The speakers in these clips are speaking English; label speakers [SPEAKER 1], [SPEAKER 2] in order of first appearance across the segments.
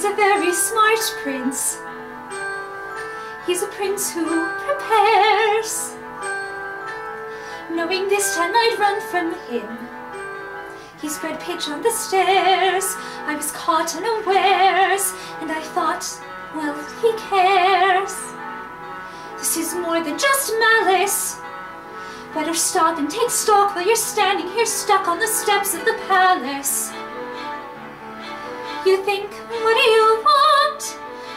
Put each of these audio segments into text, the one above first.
[SPEAKER 1] He's a very smart prince. He's a prince who prepares, knowing this time I'd run from him. He spread pitch on the stairs. I was caught unawares, and I thought, well, he cares. This is more than just malice. Better stop and take stock while you're standing here stuck on the steps of the palace. You think, what do you want?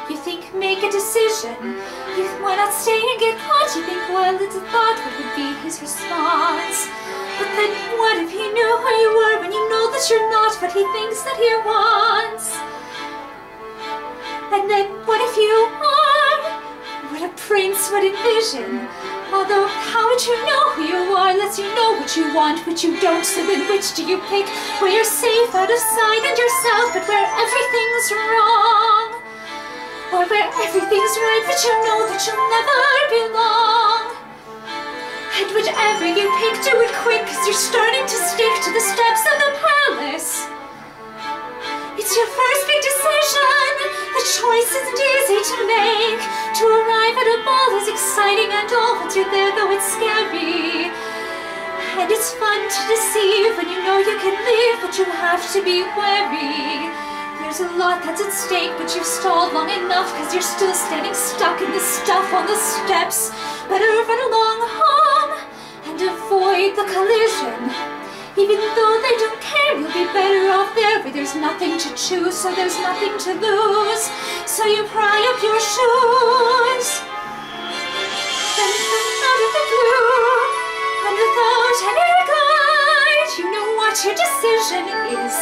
[SPEAKER 1] You think, make a decision. Why not stay and get caught? You think, well, it's a thought, what would be his response? But then what if he knew who you were when you know that you're not what he thinks that he wants? And then what if you are what a prince would envision? Although how would you know who you are unless you know what you want, what you don't? So then which do you pick? Where you're safe out of sight and yourself, but where everything's wrong? Or where everything's right but you know that you'll never belong? And whichever you pick, do it quick, 'cause you're starting to stick to the steps of the palace. It's your first big decision. The choice isn't easy to make. To arrive at a ball is exciting and all. Once you're there, though, it's scary. And it's fun to deceive when you know you can leave, but you have to be wary. There's a lot that's at stake, but you've stalled long enough, 'cause you're still standing stuck in the stuff on the steps. Better run along home and avoid the collision. Even though they don't care, you'll be better off there where there's nothing to choose, so there's nothing to lose. So you pry up your shoes, then come out of the blue, and without any guide, you know what your decision is,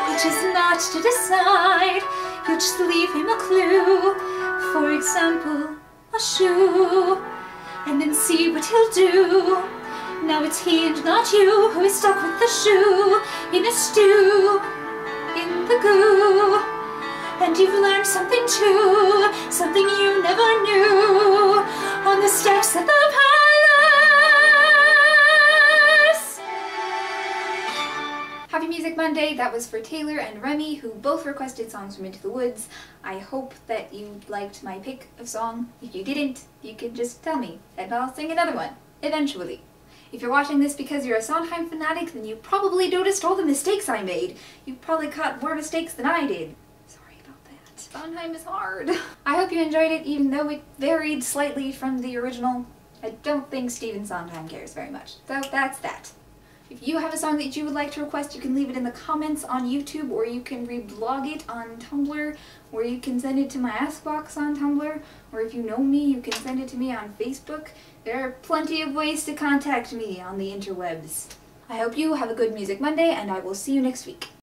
[SPEAKER 1] which is not to decide. You'll just leave him a clue, for example, a shoe, and then see what he'll do. Now it's he and not you who is stuck with the shoe in a stew, in the goo. And you've learned something too, something you never knew, on the steps of the palace. Happy Music Monday! That was for Taylor and Remy, who both requested songs from Into the Woods. I hope that you liked my pick of song. If you didn't, you can just tell me, and I'll sing another one, eventually. If you're watching this because you're a Sondheim fanatic, then you probably noticed all the mistakes I made. You probably caught more mistakes than I did. Sorry about that. Sondheim is hard. I hope you enjoyed it, even though it varied slightly from the original. I don't think Stephen Sondheim cares very much. So that's that. If you have a song that you would like to request, you can leave it in the comments on YouTube, or you can reblog it on Tumblr, or you can send it to my Ask box on Tumblr, or if you know me, you can send it to me on Facebook. There are plenty of ways to contact me on the interwebs. I hope you have a good Music Monday, and I will see you next week.